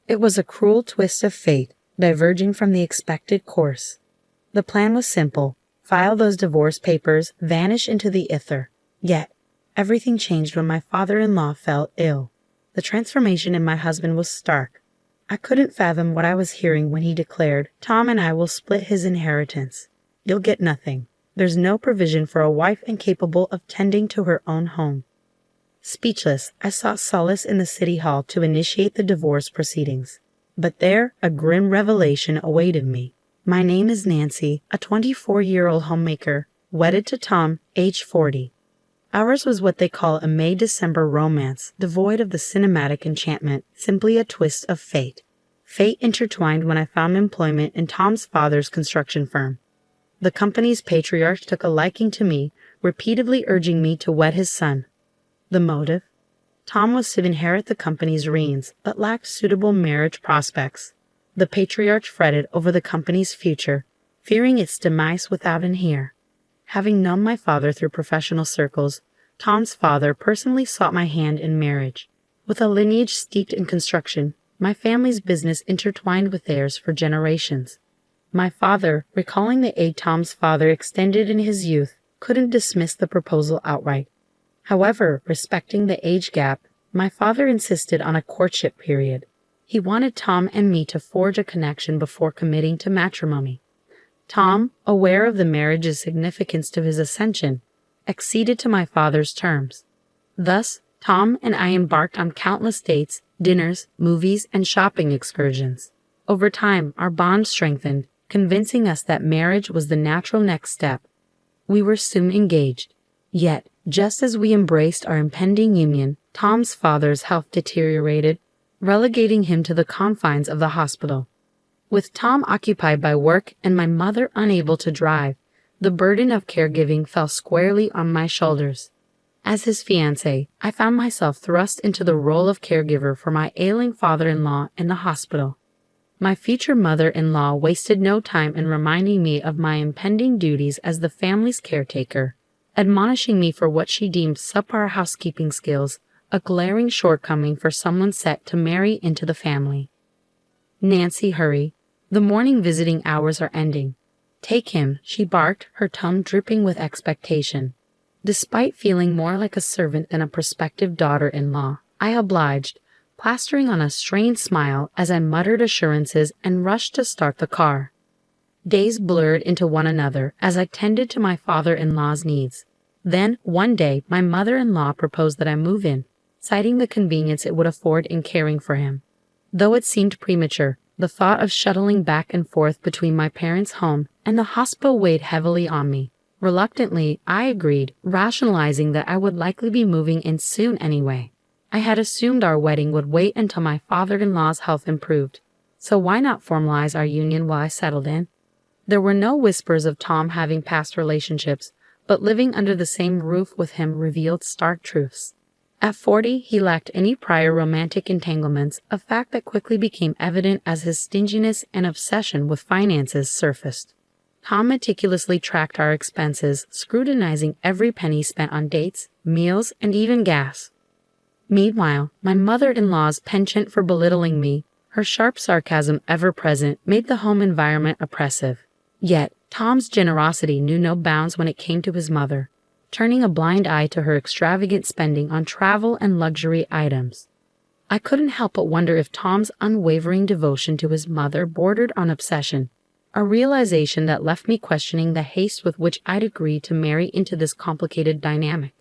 It was a cruel twist of fate, diverging from the expected course. The plan was simple: file those divorce papers, vanish into the ether. Yet, everything changed when my father-in-law fell ill. The transformation in my husband was stark. I couldn't fathom what I was hearing when he declared, "Tom and I will split his inheritance. You'll get nothing. There's no provision for a wife incapable of tending to her own home." Speechless, I sought solace in the city hall to initiate the divorce proceedings. But there, a grim revelation awaited me. My name is Nancy, a 24-year-old homemaker, wedded to Tom, age 40. Ours was what they call a May-December romance, devoid of the cinematic enchantment, simply a twist of fate. Fate intertwined when I found employment in Tom's father's construction firm. The company's patriarch took a liking to me, repeatedly urging me to wed his son. The motive? Tom was to inherit the company's reins, but lacked suitable marriage prospects. The patriarch fretted over the company's future, fearing its demise without an heir. Having known my father through professional circles, Tom's father personally sought my hand in marriage. With a lineage steeped in construction, my family's business intertwined with theirs for generations. My father, recalling the aid Tom's father extended in his youth, couldn't dismiss the proposal outright. However, respecting the age gap, my father insisted on a courtship period. He wanted Tom and me to forge a connection before committing to matrimony. Tom, aware of the marriage's significance to his ascension, acceded to my father's terms. Thus, Tom and I embarked on countless dates, dinners, movies, and shopping excursions. Over time, our bond strengthened, convincing us that marriage was the natural next step. We were soon engaged. Yet, just as we embraced our impending union, Tom's father's health deteriorated, relegating him to the confines of the hospital. With Tom occupied by work and my mother unable to drive, the burden of caregiving fell squarely on my shoulders. As his fiancé, I found myself thrust into the role of caregiver for my ailing father-in-law in the hospital. My future mother-in-law wasted no time in reminding me of my impending duties as the family's caretaker, admonishing me for what she deemed subpar housekeeping skills, a glaring shortcoming for someone set to marry into the family. "Nancy, hurry. The morning visiting hours are ending. Take him," she barked, her tongue dripping with expectation. Despite feeling more like a servant than a prospective daughter-in-law, I obliged, plastering on a strained smile as I muttered assurances and rushed to start the car. Days blurred into one another as I tended to my father-in-law's needs. Then, one day, my mother-in-law proposed that I move in, citing the convenience it would afford in caring for him. Though it seemed premature, the thought of shuttling back and forth between my parents' home and the hospital weighed heavily on me. Reluctantly, I agreed, rationalizing that I would likely be moving in soon anyway. I had assumed our wedding would wait until my father-in-law's health improved, so why not formalize our union while I settled in? There were no whispers of Tom having past relationships, but living under the same roof with him revealed stark truths. At 40, he lacked any prior romantic entanglements, a fact that quickly became evident as his stinginess and obsession with finances surfaced. Tom meticulously tracked our expenses, scrutinizing every penny spent on dates, meals, and even gas. Meanwhile, my mother-in-law's penchant for belittling me, her sharp sarcasm ever present, made the home environment oppressive. Yet, Tom's generosity knew no bounds when it came to his mother, turning a blind eye to her extravagant spending on travel and luxury items. I couldn't help but wonder if Tom's unwavering devotion to his mother bordered on obsession, a realization that left me questioning the haste with which I'd agreed to marry into this complicated dynamic.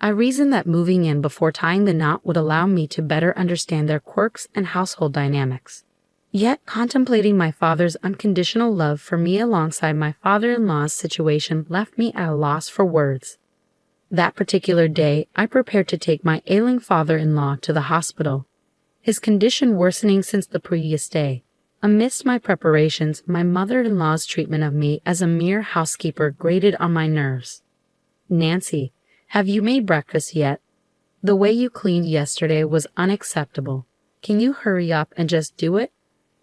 I reasoned that moving in before tying the knot would allow me to better understand their quirks and household dynamics. Yet, contemplating my father's unconditional love for me alongside my father-in-law's situation left me at a loss for words. That particular day, I prepared to take my ailing father-in-law to the hospital, his condition worsening since the previous day. Amidst my preparations, my mother-in-law's treatment of me as a mere housekeeper grated on my nerves. "Nancy, have you made breakfast yet? The way you cleaned yesterday was unacceptable. Can you hurry up and just do it?"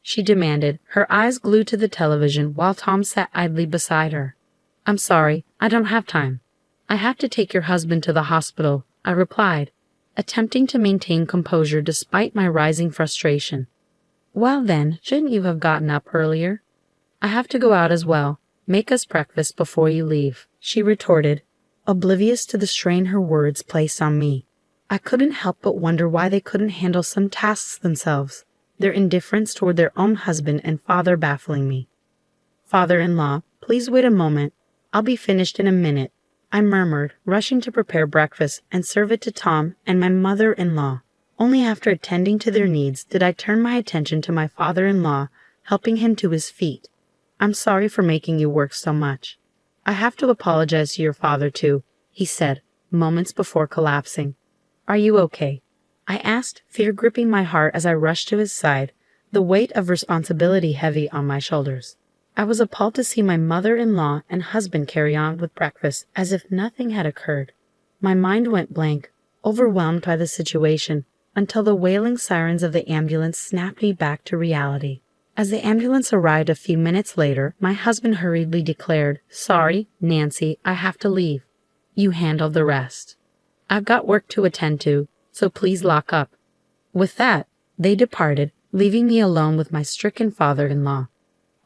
she demanded, her eyes glued to the television while Tom sat idly beside her. "I'm sorry, I don't have time. I have to take your husband to the hospital," I replied, attempting to maintain composure despite my rising frustration. Well then, shouldn't you have gotten up earlier? I have to go out as well. Make us breakfast before you leave, she retorted, oblivious to the strain her words placed on me. I couldn't help but wonder why they couldn't handle some tasks themselves, their indifference toward their own husband and father baffling me. Father-in-law, please wait a moment. I'll be finished in a minute, I murmured, rushing to prepare breakfast and serve it to Tom and my mother-in-law. Only after attending to their needs did I turn my attention to my father-in-law, helping him to his feet. I'm sorry for making you work so much. I have to apologize to your father too, he said, moments before collapsing. Are you okay? I asked, fear gripping my heart as I rushed to his side, the weight of responsibility heavy on my shoulders. I was appalled to see my mother-in-law and husband carry on with breakfast as if nothing had occurred. My mind went blank, overwhelmed by the situation, until the wailing sirens of the ambulance snapped me back to reality. As the ambulance arrived a few minutes later, my husband hurriedly declared, "Sorry, Nancy, I have to leave. You handle the rest. I've got work to attend to, so please lock up." With that, they departed, leaving me alone with my stricken father-in-law.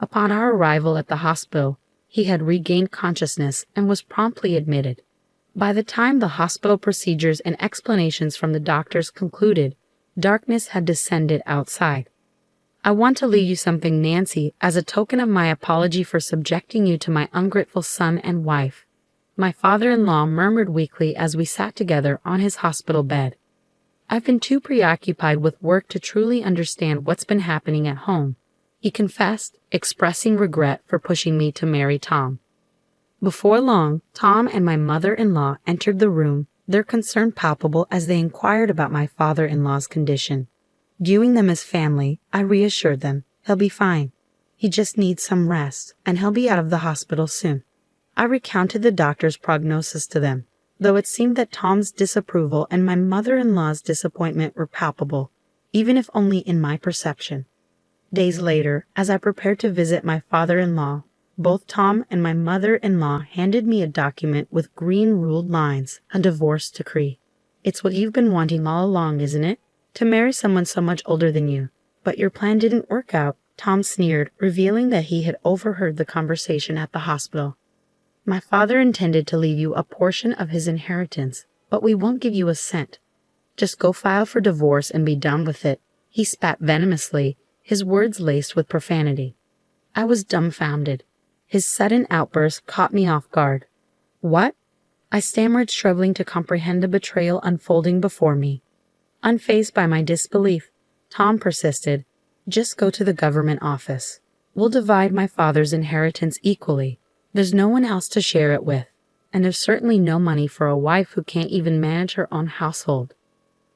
Upon our arrival at the hospital, he had regained consciousness and was promptly admitted. By the time the hospital procedures and explanations from the doctors concluded, darkness had descended outside. "I want to leave you something, Nancy, as a token of my apology for subjecting you to my ungrateful son and wife," my father-in-law murmured weakly as we sat together on his hospital bed. "I've been too preoccupied with work to truly understand what's been happening at home," he confessed, expressing regret for pushing me to marry Tom. Before long, Tom and my mother-in-law entered the room, their concern palpable as they inquired about my father-in-law's condition. Viewing them as family, I reassured them, "He'll be fine. He just needs some rest, and he'll be out of the hospital soon." I recounted the doctor's prognosis to them, though it seemed that Tom's disapproval and my mother-in-law's disappointment were palpable, even if only in my perception. Days later, as I prepared to visit my father-in-law, both Tom and my mother-in-law handed me a document with green ruled lines, a divorce decree. "It's what you've been wanting all along, isn't it? To marry someone so much older than you. But your plan didn't work out," Tom sneered, revealing that he had overheard the conversation at the hospital. "My father intended to leave you a portion of his inheritance, but we won't give you a cent. Just go file for divorce and be done with it," he spat venomously, his words laced with profanity. I was dumbfounded. His sudden outburst caught me off guard. "What?" I stammered, struggling to comprehend the betrayal unfolding before me. Unfazed by my disbelief, Tom persisted, "Just go to the government office. We'll divide my father's inheritance equally. There's no one else to share it with, and there's certainly no money for a wife who can't even manage her own household."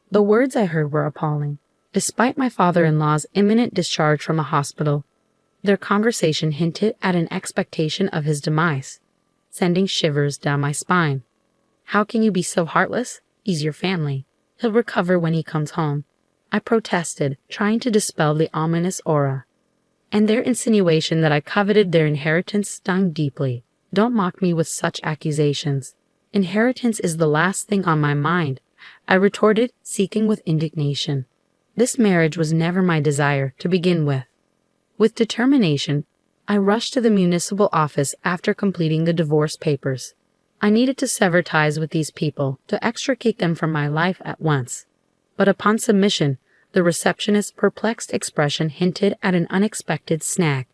The words I heard were appalling. Despite my father-in-law's imminent discharge from a hospital, their conversation hinted at an expectation of his demise, sending shivers down my spine. "How can you be so heartless? He's your family. He'll recover when he comes home," I protested, trying to dispel the ominous aura. And their insinuation that I coveted their inheritance stung deeply. "Don't mock me with such accusations. Inheritance is the last thing on my mind," I retorted, seething with indignation. This marriage was never my desire to begin with. With determination, I rushed to the municipal office after completing the divorce papers. I needed to sever ties with these people, to extricate them from my life at once. But upon submission, the receptionist's perplexed expression hinted at an unexpected snag.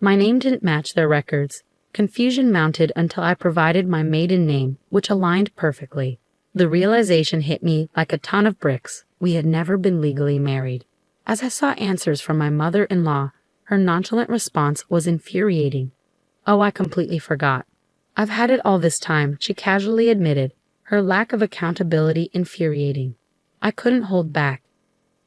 My name didn't match their records. Confusion mounted until I provided my maiden name, which aligned perfectly. The realization hit me like a ton of bricks. We had never been legally married. As I saw answers from my mother-in-law, her nonchalant response was infuriating. "Oh, I completely forgot. I've had it all this time," she casually admitted, her lack of accountability infuriating. I couldn't hold back.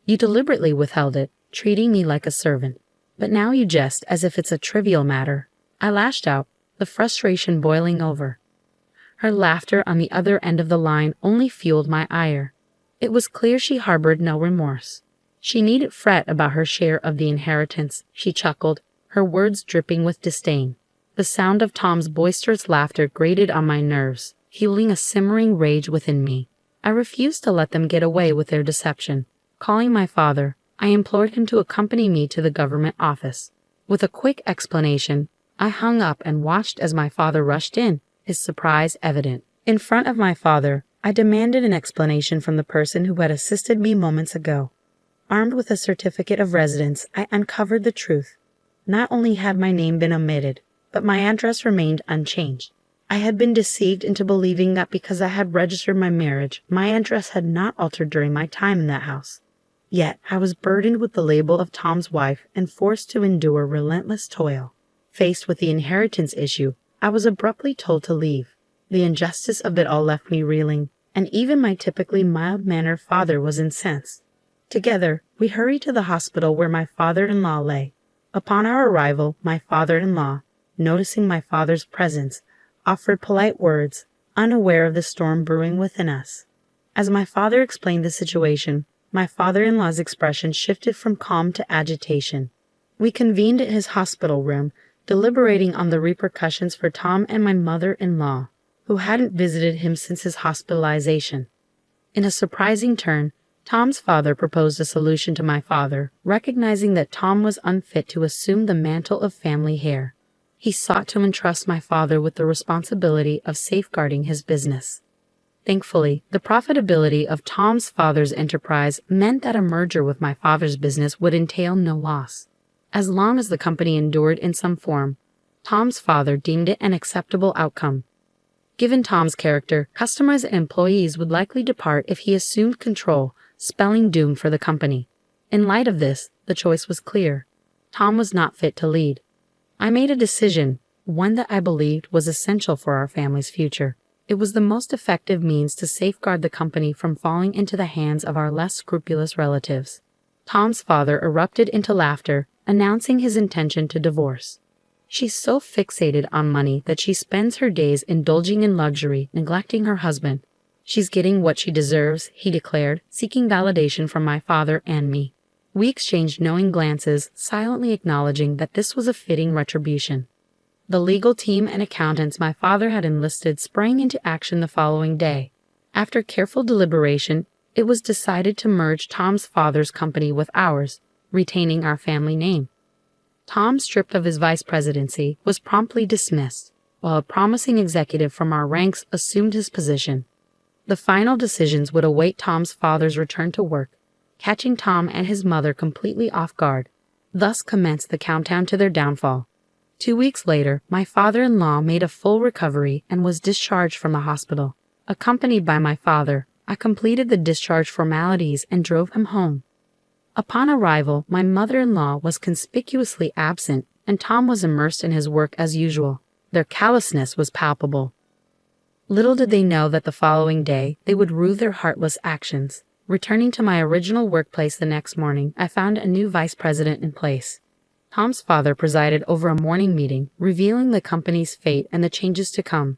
"You deliberately withheld it, treating me like a servant. But now you jest as if it's a trivial matter." I lashed out, the frustration boiling over. Her laughter on the other end of the line only fueled my ire. It was clear she harbored no remorse. She needn't fret about her share of the inheritance, she chuckled, her words dripping with disdain. The sound of Tom's boisterous laughter grated on my nerves, fueling a simmering rage within me. I refused to let them get away with their deception. Calling my father, I implored him to accompany me to the government office. With a quick explanation, I hung up and watched as my father rushed in, his surprise evident. In front of my father, I demanded an explanation from the person who had assisted me moments ago. Armed with a certificate of residence, I uncovered the truth. Not only had my name been omitted, but my address remained unchanged. I had been deceived into believing that because I had registered my marriage, my address had not altered during my time in that house. Yet I was burdened with the label of Tom's wife and forced to endure relentless toil. Faced with the inheritance issue, I was abruptly told to leave. The injustice of it all left me reeling, and even my typically mild-mannered father was incensed. Together, we hurried to the hospital where my father-in-law lay. Upon our arrival, my father-in-law, noticing my father's presence, offered polite words, unaware of the storm brewing within us. As my father explained the situation, my father-in-law's expression shifted from calm to agitation. We convened in his hospital room, deliberating on the repercussions for Tom and my mother-in-law, who hadn't visited him since his hospitalization. In a surprising turn, Tom's father proposed a solution to my father, recognizing that Tom was unfit to assume the mantle of family heir. He sought to entrust my father with the responsibility of safeguarding his business. Thankfully, the profitability of Tom's father's enterprise meant that a merger with my father's business would entail no loss. As long as the company endured in some form, Tom's father deemed it an acceptable outcome. Given Tom's character, customers and employees would likely depart if he assumed control, spelling doom for the company. In light of this, the choice was clear. Tom was not fit to lead. I made a decision, one that I believed was essential for our family's future. It was the most effective means to safeguard the company from falling into the hands of our less scrupulous relatives. Tom's father erupted into laughter, announcing his intention to divorce. She's so fixated on money that she spends her days indulging in luxury, neglecting her husband. She's getting what she deserves, he declared, seeking validation from my father and me. We exchanged knowing glances, silently acknowledging that this was a fitting retribution. The legal team and accountants my father had enlisted sprang into action the following day. After careful deliberation, it was decided to merge Tom's father's company with ours, retaining our family name. Tom, stripped of his vice presidency, was promptly dismissed, while a promising executive from our ranks assumed his position. The final decisions would await Tom's father's return to work, catching Tom and his mother completely off guard. Thus commenced the countdown to their downfall. 2 weeks later, my father-in-law made a full recovery and was discharged from the hospital. Accompanied by my father, I completed the discharge formalities and drove him home. Upon arrival, my mother-in-law was conspicuously absent, and Tom was immersed in his work as usual. Their callousness was palpable. Little did they know that the following day they would rue their heartless actions. Returning to my original workplace the next morning, I found a new vice president in place. Tom's father presided over a morning meeting, revealing the company's fate and the changes to come.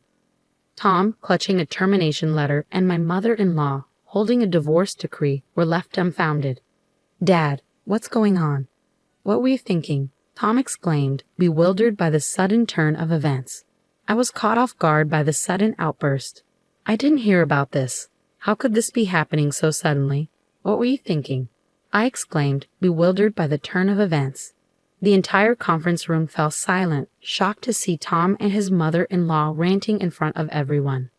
Tom, clutching a termination letter, and my mother-in-law, holding a divorce decree, were left dumbfounded. "Dad, what's going on? What were you thinking?" Tom exclaimed, bewildered by the sudden turn of events. I was caught off guard by the sudden outburst. "I didn't hear about this. How could this be happening so suddenly? What were you thinking?" I exclaimed, bewildered by the turn of events. The entire conference room fell silent, shocked to see Tom and his mother-in-law ranting in front of everyone.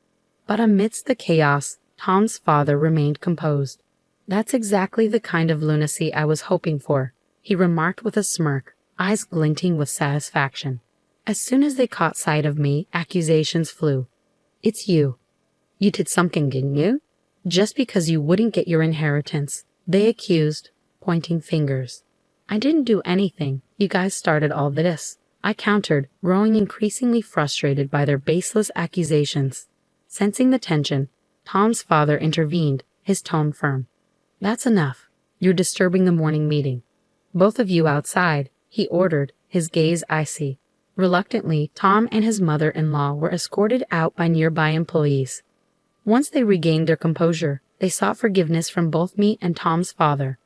But amidst the chaos, Tom's father remained composed. "That's exactly the kind of lunacy I was hoping for," he remarked with a smirk, eyes glinting with satisfaction. As soon as they caught sight of me, accusations flew. "It's you. You did something, didn't you? Just because you wouldn't get your inheritance," they accused, pointing fingers. "I didn't do anything. You guys started all this," I countered, growing increasingly frustrated by their baseless accusations. Sensing the tension, Tom's father intervened, his tone firm. "That's enough. You're disturbing the morning meeting. Both of you outside," he ordered, his gaze icy. Reluctantly, Tom and his mother-in-law were escorted out by nearby employees. Once they regained their composure, they sought forgiveness from both me and Tom's father.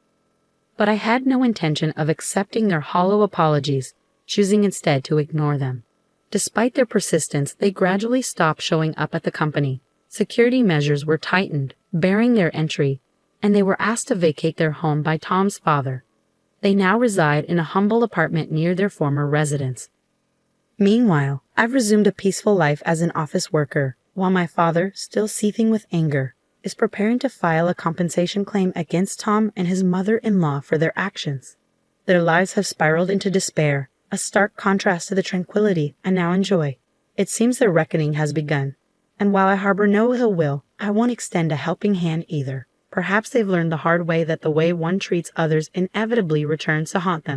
But I had no intention of accepting their hollow apologies, choosing instead to ignore them. Despite their persistence, they gradually stopped showing up at the company. Security measures were tightened, barring their entry, and they were asked to vacate their home by Tom's father. They now reside in a humble apartment near their former residence. Meanwhile, I've resumed a peaceful life as an office worker, while my father, still seething with anger, is preparing to file a compensation claim against Tom and his mother-in-law for their actions. Their lives have spiraled into despair, a stark contrast to the tranquility I now enjoy. It seems their reckoning has begun, and while I harbor no ill will, I won't extend a helping hand either. Perhaps they've learned the hard way that the way one treats others inevitably returns to haunt them.